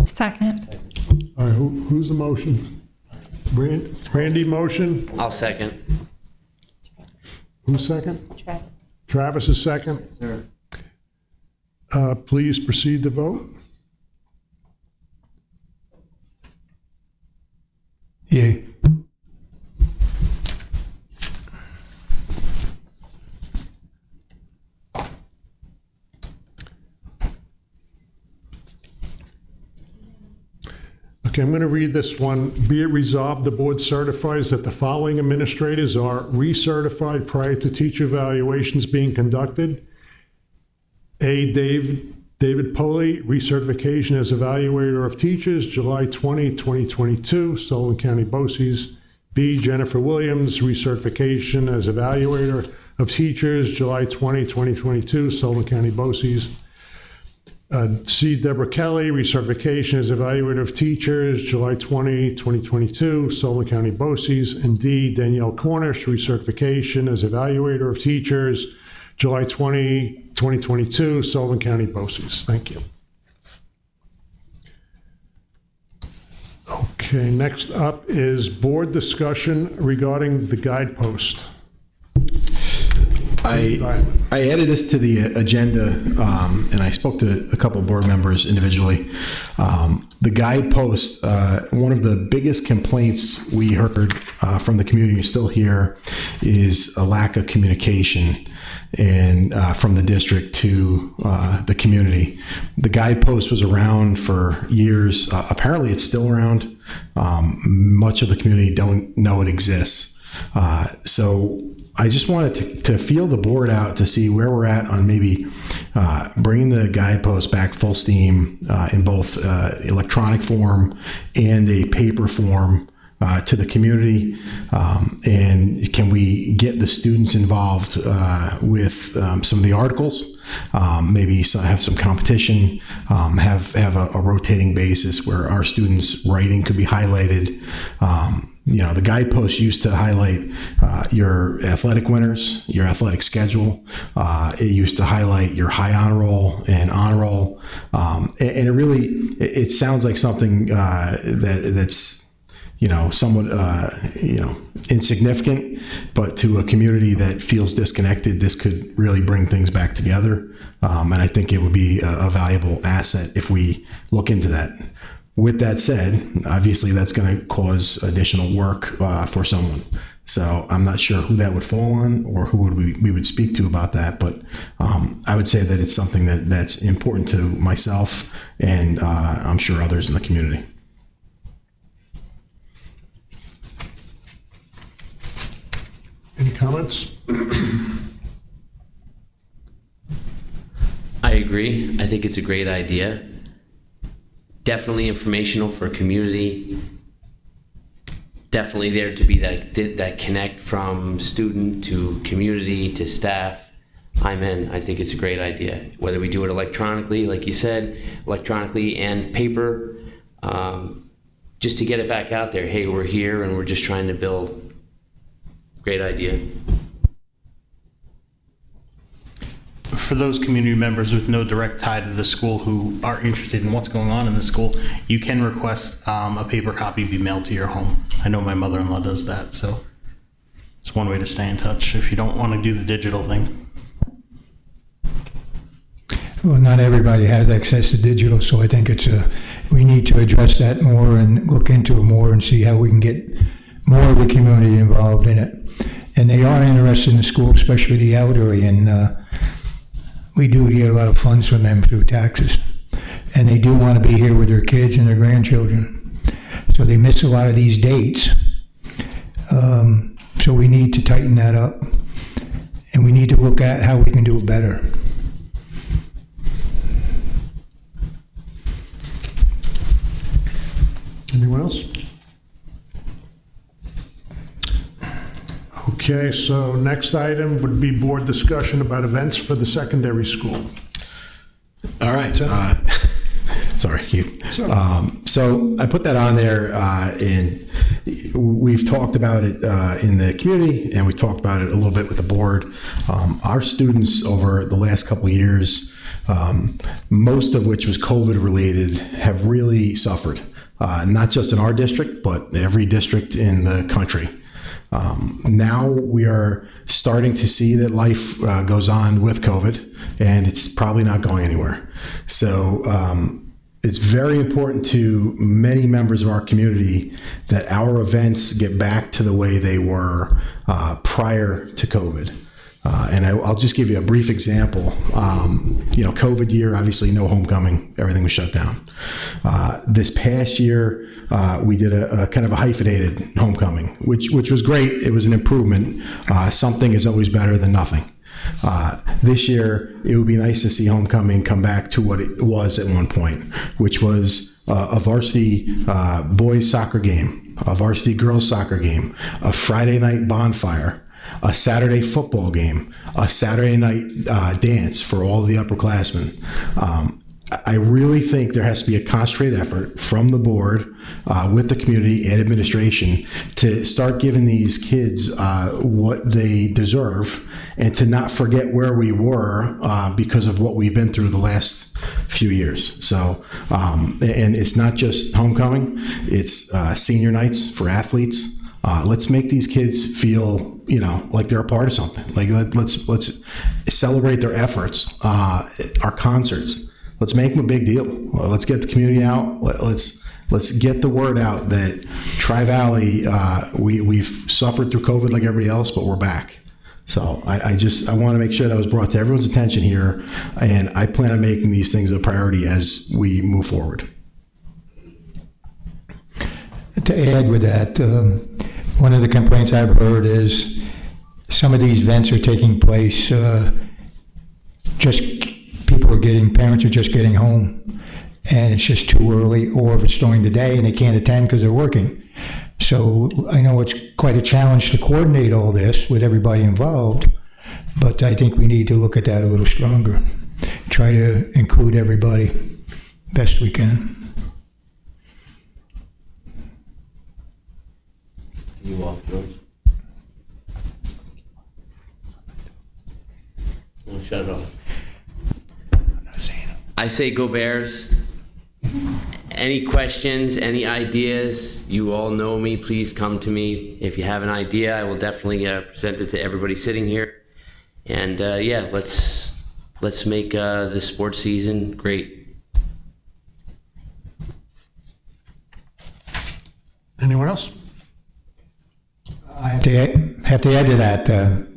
Second. All right, who's the motion? Randy motion? I'll second. Who's second? Travis. Travis is second. Sir. Please proceed to vote. Yay. Okay, I'm going to read this one. Be it resolved, the board certifies that the following administrators are recertified prior to teacher evaluations being conducted. A, David Poley, recertification as evaluator of teachers, July 20, 2022, Sullivan County BOCES. B, Jennifer Williams, recertification as evaluator of teachers, July 20, 2022, Sullivan County BOCES. C, Deborah Kelly, recertification as evaluator of teachers, July 20, 2022, Sullivan County BOCES. And D, Danielle Cornish, recertification as evaluator of teachers, July 20, 2022, Sullivan County BOCES. Thank you. Okay, next up is board discussion regarding the guidepost. I added this to the agenda, and I spoke to a couple of board members individually. The guidepost, one of the biggest complaints we heard from the community, still here, is a lack of communication and from the district to the community. The guidepost was around for years. Apparently, it's still around. Much of the community don't know it exists. So I just wanted to feel the board out to see where we're at on maybe bringing the guidepost back full steam in both electronic form and a paper form to the community. And can we get the students involved with some of the articles, maybe have some competition, have a rotating basis where our students' writing could be highlighted. The guidepost used to highlight your athletic winners, your athletic schedule. It used to highlight your high honor roll and honor roll. And it sounds like something that's somewhat, insignificant, but to a community that feels disconnected, this could really bring things back together. And I think it would be a valuable asset if we look into that. With that said, obviously that's going to cause additional work for someone. So I'm not sure who that would fall on or who we would speak to about that. But I would say that it's something that's important to myself and I'm sure others in the community. Any comments? I agree. I think it's a great idea. Definitely informational for community. Definitely there to be that connect from student to community to staff. I'm in. I think it's a great idea. Whether we do it electronically, like you said, electronically and paper, just to get it back out there. Hey, we're here and we're just trying to build. Great idea. for those community members with no direct tie to the school who are interested in what's going on in the school, you can request a paper copy be mailed to your home. I know my mother-in-law does that, so it's one way to stay in touch if you don't want to do the digital thing. Well, not everybody has access to digital, so I think we need to address that more and look into it more and see how we can get more of the community involved in it. And they are interested in the school, especially the elderly, and we do get a lot of funds from them through taxes. And they do want to be here with their kids and their grandchildren. So they miss a lot of these dates. So we need to tighten that up. And we need to look at how we can do it better. Anyone else? Okay, so next item would be board discussion about events for the secondary school. All right. Sorry, Keith. So I put that on there, and we've talked about it in the community, and we talked about it a little bit with the board. Our students over the last couple of years, most of which was COVID related, have really suffered. Not just in our district, but every district in the country. Now we are starting to see that life goes on with COVID, and it's probably not going anywhere. So it's very important to many members of our community that our events get back to the way they were prior to COVID. And I'll just give you a brief example. COVID year, obviously no homecoming, everything was shut down. This past year, we did a kind of a hyphenated homecoming, which was great. It was an improvement. Something is always better than nothing. This year, it would be nice to see homecoming come back to what it was at one point, which was a varsity boys soccer game, a varsity girls soccer game, a Friday night bonfire, a Saturday football game, a Saturday night dance for all of the upperclassmen. I really think there has to be a concentrated effort from the board with the community and administration to start giving these kids what they deserve and to not forget where we were because of what we've been through the last few years. So, and it's not just homecoming, it's senior nights for athletes. Let's make these kids feel, like they're a part of something. Like let's celebrate their efforts. Our concerts. Let's make them a big deal. Let's get the community out. Let's get the word out that Tri-Valley, we've suffered through COVID like everybody else, but we're back. So I want to make sure that was brought to everyone's attention here, and I plan on making these things a priority as we move forward. To add with that, one of the complaints I've heard is some of these events are taking place parents are just getting home, and it's just too early, or if it's during the day and they can't attend because they're working. So I know it's quite a challenge to coordinate all this with everybody involved, but I think we need to look at that a little stronger. Try to include everybody best we can. You off, George? I'll shut it off. I say go Bears. Any questions, any ideas, you all know me, please come to me. If you have an idea, I will definitely present it to everybody sitting here. And let's make this sports season great. Anyone else? I have to add to that,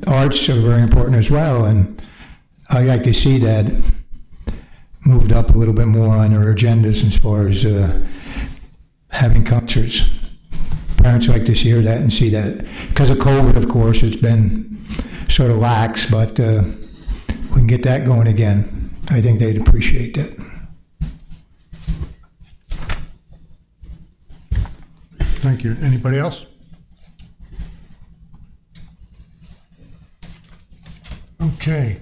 arts are very important as well, and I'd like to see that moved up a little bit more on our agendas as far as having concerts. Parents like to hear that and see that. Because of COVID, of course, it's been sort of lax, but we can get that going again. I think they'd appreciate that. Thank you. Anybody else? Okay.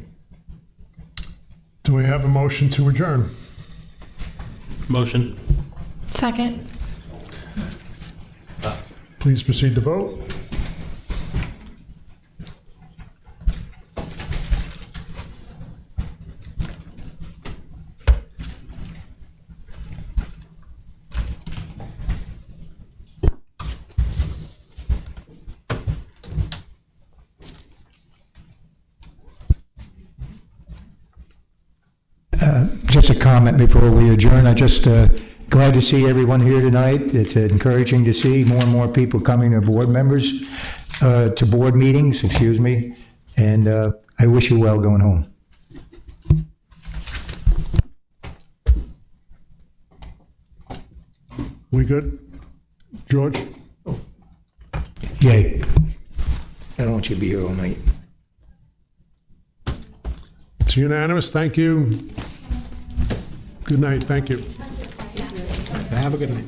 Do we have a motion to adjourn? Motion. Second. Please proceed to vote. Just a comment before we adjourn. I just glad to see everyone here tonight. It's encouraging to see more and more people coming to board members, to board meetings, excuse me. And I wish you well going home. We good? George? Yay. I don't want you to be here all night. It's unanimous. Thank you. Good night. Thank you. Have a good night.